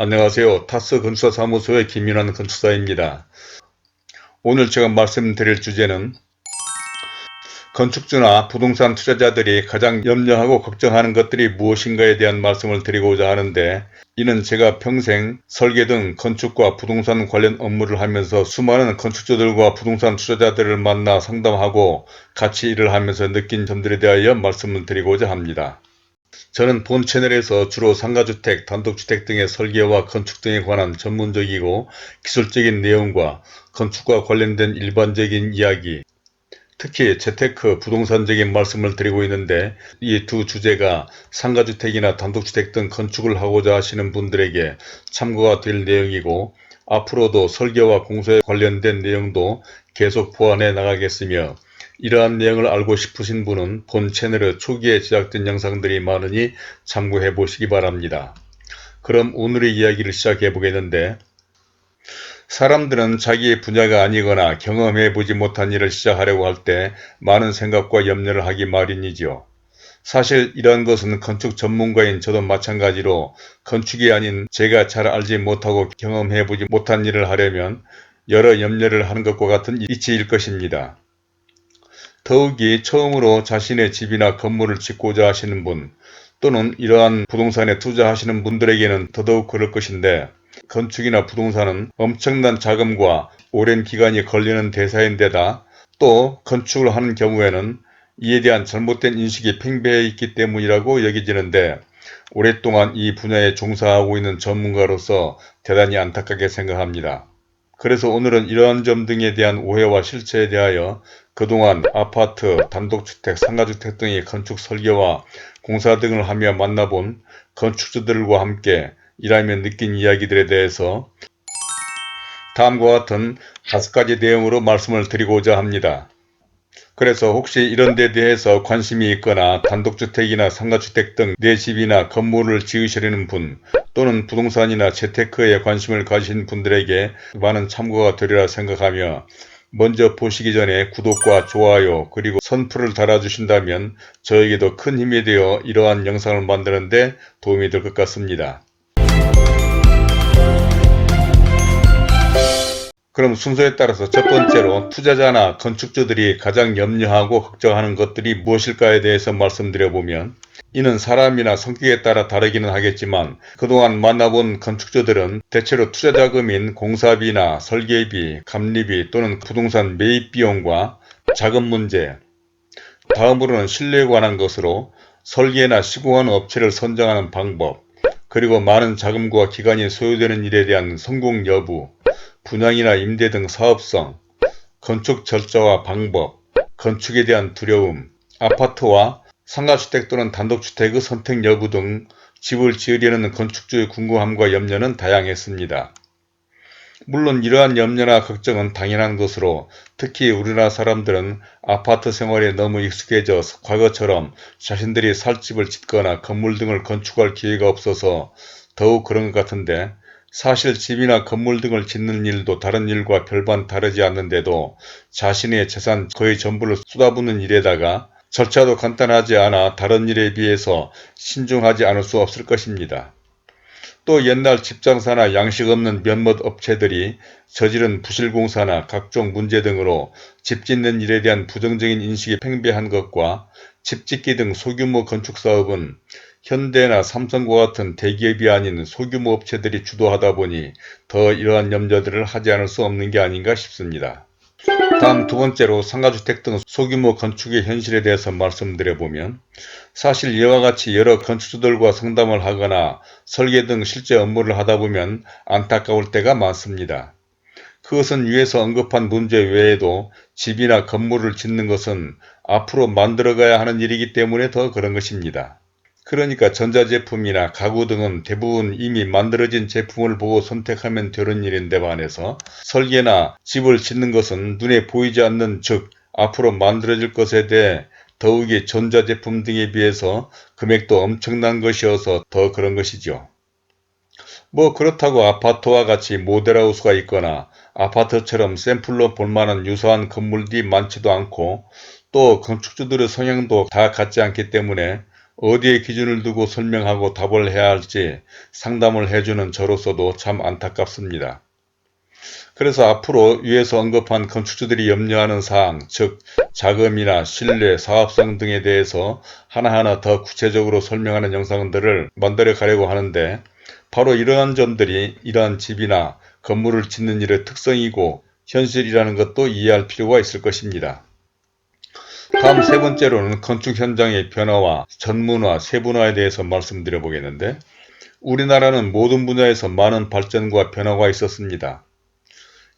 안녕하세요. 타스 건축사무소의 김윤환 건축사입니다. 오늘 제가 말씀드릴 주제는 건축주나 부동산 투자자들이 가장 염려하고 걱정하는 것들이 무엇인가에 대한 말씀을 드리고자 하는데, 이는 제가 평생 설계 등 건축과 부동산 관련 업무를 하면서 수많은 건축주들과 부동산 투자자들을 만나 상담하고 같이 일을 하면서 느낀 점들에 대하여 말씀을 드리고자 합니다. 저는 본 채널에서 주로 상가주택, 단독주택 등의 설계와 건축 등에 관한 전문적이고 기술적인 내용과 건축과 관련된 일반적인 이야기, 특히 재테크, 부동산적인 말씀을 드리고 있는데, 이 두 주제가 상가주택이나 단독주택 등 건축을 하고자 하시는 분들에게 참고가 될 내용이고, 앞으로도 설계와 공사에 관련된 내용도 계속 보완해 나가겠으며, 이러한 내용을 알고 싶으신 분은 본 채널에 초기에 제작된 영상들이 많으니 참고해 보시기 바랍니다. 그럼 오늘의 이야기를 시작해 보겠는데, 사람들은 자기의 분야가 아니거나 경험해보지 못한 일을 시작하려고 할 때 많은 생각과 염려를 하기 마련이지요. 사실 이러한 것은 건축 전문가인 저도 마찬가지로 건축이 아닌 제가 잘 알지 못하고 경험해보지 못한 일을 하려면 여러 염려를 하는 것과 같은 이치일 것입니다. 더욱이 처음으로 자신의 집이나 건물을 짓고자 하시는 분, 또는 이러한 부동산에 투자하시는 분들에게는 더더욱 그럴 것인데, 건축이나 부동산은 엄청난 자금과 오랜 기간이 걸리는 대사인데다 또 건축을 하는 경우에는 이에 대한 잘못된 인식이 팽배해 있기 때문이라고 여겨지는데, 오랫동안 이 분야에 종사하고 있는 전문가로서 대단히 안타깝게 생각합니다. 그래서 오늘은 이러한 점 등에 대한 오해와 실체에 대하여 그동안 아파트, 단독주택, 상가주택 등의 건축 설계와 공사 등을 하며 만나본 건축주들과 함께 일하며 느낀 이야기들에 대해서 다음과 같은 5가지 내용으로 말씀을 드리고자 합니다. 그래서 혹시 이런 데 대해서 관심이 있거나 단독주택이나 상가주택 등 내 집이나 건물을 지으시려는 분, 또는 부동산이나 재테크에 관심을 가진 분들에게 많은 참고가 되리라 생각하며, 먼저 보시기 전에 구독과 좋아요 그리고 선풀을 달아주신다면 저에게도 큰 힘이 되어 이러한 영상을 만드는 데 도움이 될 것 같습니다. 그럼 순서에 따라서 첫 번째로 투자자나 건축주들이 가장 염려하고 걱정하는 것들이 무엇일까에 대해서 말씀드려보면, 이는 사람이나 성격에 따라 다르기는 하겠지만 그동안 만나본 건축주들은 대체로 투자자금인 공사비나 설계비, 감리비 또는 부동산 매입비용과 자금 문제, 다음으로는 신뢰에 관한 것으로 설계나 시공하는 업체를 선정하는 방법, 그리고 많은 자금과 기간이 소요되는 일에 대한 성공 여부, 분양이나 임대 등 사업성, 건축 절차와 방법, 건축에 대한 두려움, 아파트와 상가주택 또는 단독주택의 선택 여부 등 집을 지으려는 건축주의 궁금함과 염려는 다양했습니다. 물론 이러한 염려나 걱정은 당연한 것으로, 특히 우리나라 사람들은 아파트 생활에 너무 익숙해져 과거처럼 자신들이 살 집을 짓거나 건물 등을 건축할 기회가 없어서 더욱 그런 것 같은데, 사실 집이나 건물 등을 짓는 일도 다른 일과 별반 다르지 않는데도 자신의 재산 거의 전부를 쏟아붓는 일에다가 절차도 간단하지 않아 다른 일에 비해서 신중하지 않을 수 없을 것입니다. 또 옛날 집장사나 양식 없는 몇몇 업체들이 저지른 부실공사나 각종 문제 등으로 집 짓는 일에 대한 부정적인 인식이 팽배한 것과 집짓기 등 소규모 건축사업은 현대나 삼성과 같은 대기업이 아닌 소규모 업체들이 주도하다 보니 더 이러한 염려들을 하지 않을 수 없는 게 아닌가 싶습니다. 다음 두 번째로 상가주택 등 소규모 건축의 현실에 대해서 말씀드려보면, 사실 이와 같이 여러 건축주들과 상담을 하거나 설계 등 실제 업무를 하다 보면 안타까울 때가 많습니다. 그것은 위에서 언급한 문제 외에도 집이나 건물을 짓는 것은 앞으로 만들어가야 하는 일이기 때문에 더 그런 것입니다. 그러니까 전자제품이나 가구 등은 대부분 이미 만들어진 제품을 보고 선택하면 되는 일인데 반해서 설계나 집을 짓는 것은 눈에 보이지 않는, 즉 앞으로 만들어질 것에 대해 더욱이 전자제품 등에 비해서 금액도 엄청난 것이어서 더 그런 것이죠. 뭐 그렇다고 아파트와 같이 모델하우스가 있거나 아파트처럼 샘플로 볼만한 유사한 건물들이 많지도 않고, 또 건축주들의 성향도 다 같지 않기 때문에 어디에 기준을 두고 설명하고 답을 해야 할지 상담을 해주는 저로서도 참 안타깝습니다. 그래서 앞으로 위에서 언급한 건축주들이 염려하는 사항, 즉 자금이나 신뢰, 사업성 등에 대해서 하나하나 더 구체적으로 설명하는 영상들을 만들어 가려고 하는데, 바로 이러한 점들이 이러한 집이나 건물을 짓는 일의 특성이고 현실이라는 것도 이해할 필요가 있을 것입니다. 다음 세 번째로는 건축 현장의 변화와 전문화, 세분화에 대해서 말씀드려 보겠는데, 우리나라는 모든 분야에서 많은 발전과 변화가 있었습니다.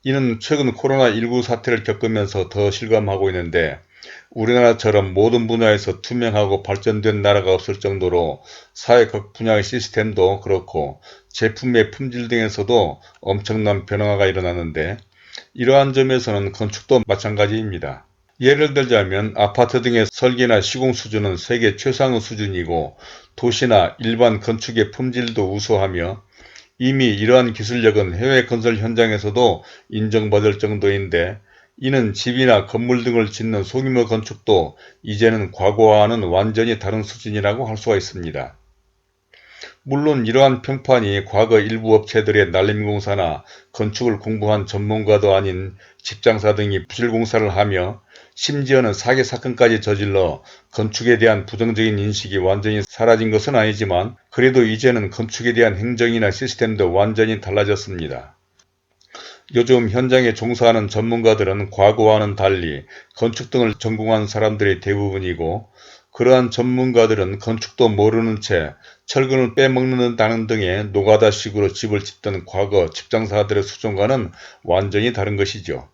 이는 최근 코로나19 사태를 겪으면서 더 실감하고 있는데, 우리나라처럼 모든 분야에서 투명하고 발전된 나라가 없을 정도로 사회 각 분야의 시스템도 그렇고 제품의 품질 등에서도 엄청난 변화가 일어났는데, 이러한 점에서는 건축도 마찬가지입니다. 예를 들자면 아파트 등의 설계나 시공 수준은 세계 최상의 수준이고, 도시나 일반 건축의 품질도 우수하며, 이미 이러한 기술력은 해외 건설 현장에서도 인정받을 정도인데, 이는 집이나 건물 등을 짓는 소규모 건축도 이제는 과거와는 완전히 다른 수준이라고 할 수가 있습니다. 물론 이러한 평판이 과거 일부 업체들의 날림공사나 건축을 공부한 전문가도 아닌 직장사 등이 부실공사를 하며, 심지어는 사기 사건까지 저질러 건축에 대한 부정적인 인식이 완전히 사라진 것은 아니지만, 그래도 이제는 건축에 대한 행정이나 시스템도 완전히 달라졌습니다. 요즘 현장에 종사하는 전문가들은 과거와는 달리 건축 등을 전공한 사람들이 대부분이고, 그러한 전문가들은 건축도 모르는 채 철근을 빼먹는다는 등의 노가다식으로 집을 짓던 과거 집장사들의 수준과는 완전히 다른 것이죠.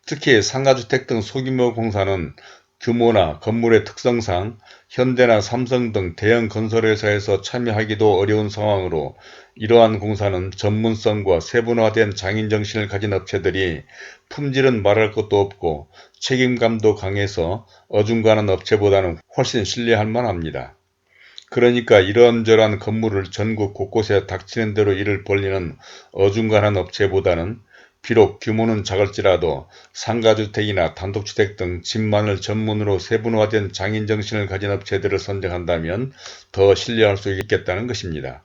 특히 상가주택 등 소규모 공사는 규모나 건물의 특성상 현대나 삼성 등 대형 건설회사에서 참여하기도 어려운 상황으로, 이러한 공사는 전문성과 세분화된 장인정신을 가진 업체들이 품질은 말할 것도 없고 책임감도 강해서 어중간한 업체보다는 훨씬 신뢰할 만합니다. 그러니까 이런저런 건물을 전국 곳곳에 닥치는 대로 일을 벌리는 어중간한 업체보다는 비록 규모는 작을지라도 상가주택이나 단독주택 등 집만을 전문으로 세분화된 장인정신을 가진 업체들을 선정한다면 더 신뢰할 수 있겠다는 것입니다.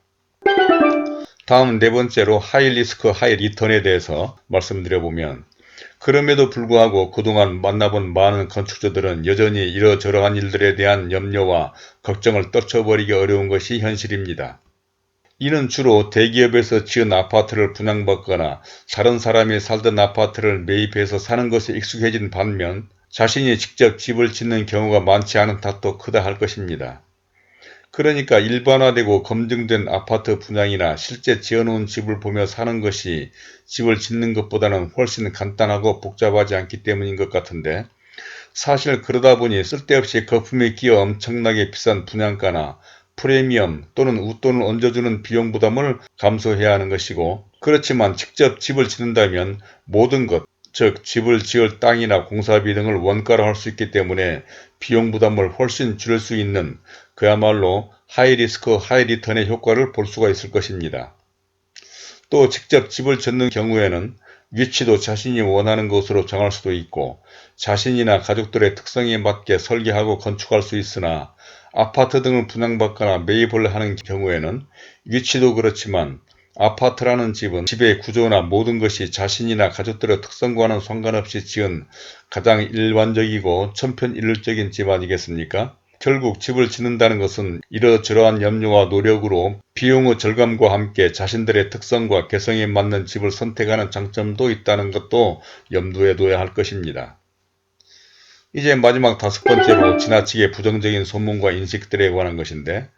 다음 네 번째로 하이리스크 하이리턴에 대해서 말씀드려보면, 그럼에도 불구하고 그동안 만나본 많은 건축주들은 여전히 이러저러한 일들에 대한 염려와 걱정을 떨쳐버리기 어려운 것이 현실입니다. 이는 주로 대기업에서 지은 아파트를 분양받거나 다른 사람이 살던 아파트를 매입해서 사는 것에 익숙해진 반면, 자신이 직접 집을 짓는 경우가 많지 않은 탓도 크다 할 것입니다. 그러니까 일반화되고 검증된 아파트 분양이나 실제 지어놓은 집을 보며 사는 것이 집을 짓는 것보다는 훨씬 간단하고 복잡하지 않기 때문인 것 같은데, 사실 그러다 보니 쓸데없이 거품이 끼어 엄청나게 비싼 분양가나 프리미엄 또는 웃돈을 얹어주는 비용 부담을 감수해야 하는 것이고, 그렇지만 직접 집을 짓는다면 모든 것, 즉 집을 지을 땅이나 공사비 등을 원가로 할 수 있기 때문에 비용 부담을 훨씬 줄일 수 있는, 그야말로 하이리스크 하이리턴의 효과를 볼 수가 있을 것입니다. 또 직접 집을 짓는 경우에는 위치도 자신이 원하는 곳으로 정할 수도 있고, 자신이나 가족들의 특성에 맞게 설계하고 건축할 수 있으나, 아파트 등을 분양받거나 매입을 하는 경우에는 위치도 그렇지만 아파트라는 집은 집의 구조나 모든 것이 자신이나 가족들의 특성과는 상관없이 지은 가장 일반적이고 천편일률적인 집 아니겠습니까? 결국 집을 짓는다는 것은 이러저러한 염려와 노력으로 비용의 절감과 함께 자신들의 특성과 개성에 맞는 집을 선택하는 장점도 있다는 것도 염두에 둬야 할 것입니다. 이제 마지막 다섯 번째로 지나치게 부정적인 소문과 인식들에 관한 것인데,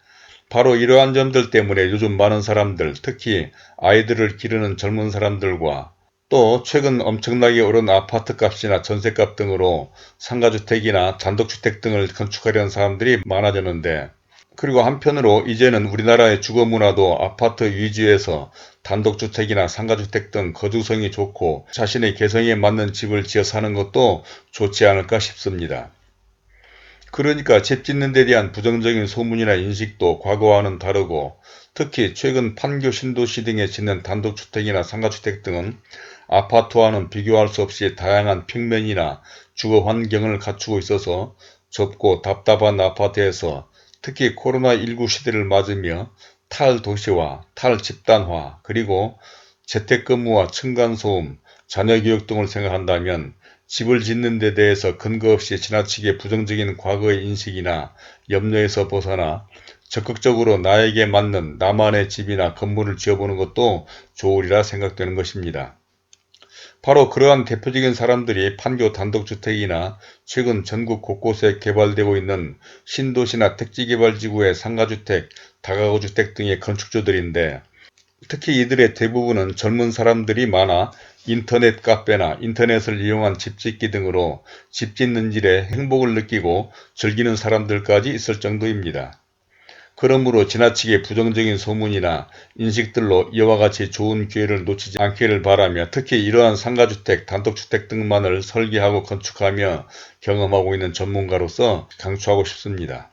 바로 이러한 점들 때문에 요즘 많은 사람들, 특히 아이들을 기르는 젊은 사람들과 또 최근 엄청나게 오른 아파트 값이나 전셋값 등으로 상가주택이나 단독주택 등을 건축하려는 사람들이 많아졌는데, 그리고 한편으로 이제는 우리나라의 주거문화도 아파트 위주에서 단독주택이나 상가주택 등 거주성이 좋고 자신의 개성에 맞는 집을 지어 사는 것도 좋지 않을까 싶습니다. 그러니까 집 짓는 데 대한 부정적인 소문이나 인식도 과거와는 다르고, 특히 최근 판교 신도시 등에 짓는 단독주택이나 상가주택 등은 아파트와는 비교할 수 없이 다양한 평면이나 주거 환경을 갖추고 있어서 좁고 답답한 아파트에서 특히 코로나19 시대를 맞으며 탈도시화, 탈집단화, 그리고 재택근무와 층간소음, 자녀교육 등을 생각한다면 집을 짓는 데 대해서 근거 없이 지나치게 부정적인 과거의 인식이나 염려에서 벗어나 적극적으로 나에게 맞는 나만의 집이나 건물을 지어보는 것도 좋으리라 생각되는 것입니다. 바로 그러한 대표적인 사람들이 판교 단독주택이나 최근 전국 곳곳에 개발되고 있는 신도시나 택지개발지구의 상가주택, 다가구주택 등의 건축주들인데, 특히 이들의 대부분은 젊은 사람들이 많아 인터넷 카페나 인터넷을 이용한 집짓기 등으로 집 짓는 일에 행복을 느끼고 즐기는 사람들까지 있을 정도입니다. 그러므로 지나치게 부정적인 소문이나 인식들로 이와 같이 좋은 기회를 놓치지 않기를 바라며, 특히 이러한 상가주택, 단독주택 등만을 설계하고 건축하며 경험하고 있는 전문가로서 강추하고 싶습니다.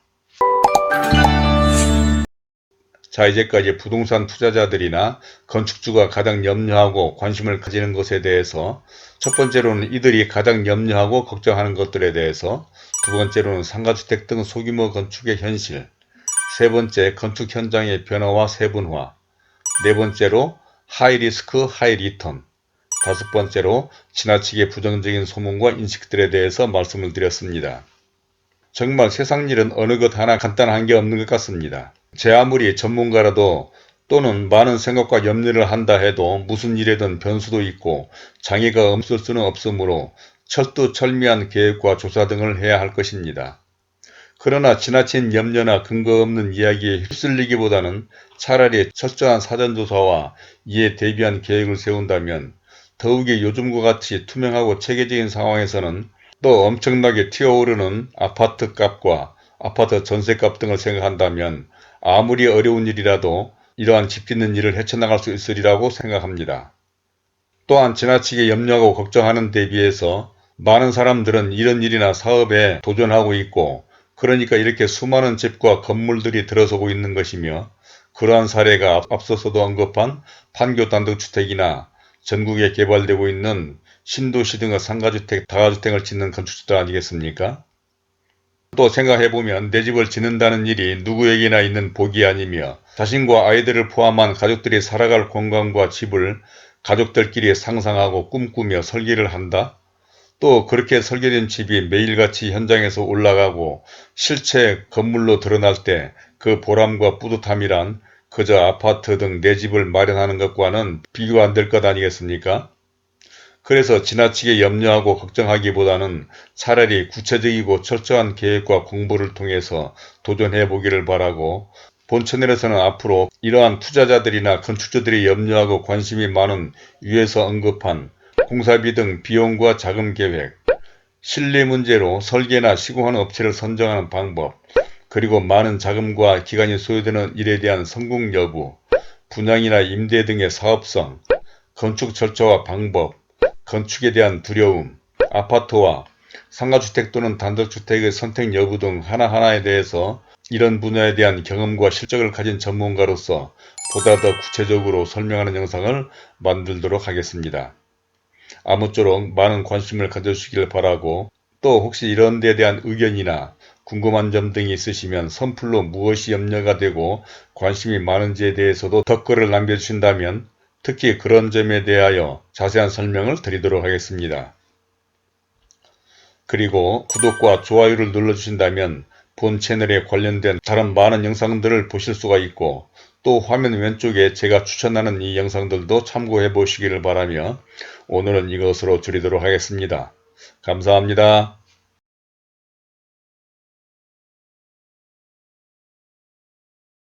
자, 이제까지 부동산 투자자들이나 건축주가 가장 염려하고 관심을 가지는 것에 대해서, 첫 번째로는 이들이 가장 염려하고 걱정하는 것들에 대해서, 두 번째로는 상가주택 등 소규모 건축의 현실, 세 번째 건축 현장의 변화와 세분화, 네 번째로 하이리스크 하이리턴, 다섯 번째로 지나치게 부정적인 소문과 인식들에 대해서 말씀을 드렸습니다. 정말 세상 일은 어느 것 하나 간단한 게 없는 것 같습니다. 제 아무리 전문가라도 또는 많은 생각과 염려를 한다 해도 무슨 일에든 변수도 있고 장애가 없을 수는 없으므로 철두철미한 계획과 조사 등을 해야 할 것입니다. 그러나 지나친 염려나 근거 없는 이야기에 휩쓸리기보다는 차라리 철저한 사전조사와 이에 대비한 계획을 세운다면, 더욱이 요즘과 같이 투명하고 체계적인 상황에서는 또 엄청나게 튀어오르는 아파트 값과 아파트 전세값 등을 생각한다면 아무리 어려운 일이라도 이러한 집 짓는 일을 헤쳐나갈 수 있으리라고 생각합니다. 또한 지나치게 염려하고 걱정하는 데 비해서 많은 사람들은 이런 일이나 사업에 도전하고 있고, 그러니까 이렇게 수많은 집과 건물들이 들어서고 있는 것이며, 그러한 사례가 앞서서도 언급한 판교 단독주택이나 전국에 개발되고 있는 신도시 등의 상가주택, 다가주택을 짓는 건축주들 아니겠습니까? 또 생각해보면 내 집을 짓는다는 일이 누구에게나 있는 복이 아니며, 자신과 아이들을 포함한 가족들이 살아갈 공간과 집을 가족들끼리 상상하고 꿈꾸며 설계를 한다? 또 그렇게 설계된 집이 매일같이 현장에서 올라가고 실제 건물로 드러날 때 그 보람과 뿌듯함이란 그저 아파트 등 내 집을 마련하는 것과는 비교 안 될 것 아니겠습니까? 그래서 지나치게 염려하고 걱정하기보다는 차라리 구체적이고 철저한 계획과 공부를 통해서 도전해 보기를 바라고, 본 채널에서는 앞으로 이러한 투자자들이나 건축주들이 염려하고 관심이 많은 위에서 언급한 공사비 등 비용과 자금 계획, 실내 문제로 설계나 시공하는 업체를 선정하는 방법, 그리고 많은 자금과 기간이 소요되는 일에 대한 성공 여부, 분양이나 임대 등의 사업성, 건축 절차와 방법, 건축에 대한 두려움, 아파트와 상가주택 또는 단독주택의 선택 여부 등 하나하나에 대해서 이런 분야에 대한 경험과 실적을 가진 전문가로서 보다 더 구체적으로 설명하는 영상을 만들도록 하겠습니다. 아무쪼록 많은 관심을 가져주시길 바라고, 또 혹시 이런 데에 대한 의견이나 궁금한 점 등이 있으시면 선플로 무엇이 염려가 되고 관심이 많은지에 대해서도 댓글을 남겨주신다면 특히 그런 점에 대하여 자세한 설명을 드리도록 하겠습니다. 그리고 구독과 좋아요를 눌러주신다면 본 채널에 관련된 다른 많은 영상들을 보실 수가 있고, 또 화면 왼쪽에 제가 추천하는 이 영상들도 참고해 보시기를 바라며 오늘은 이것으로 줄이도록 하겠습니다. 감사합니다.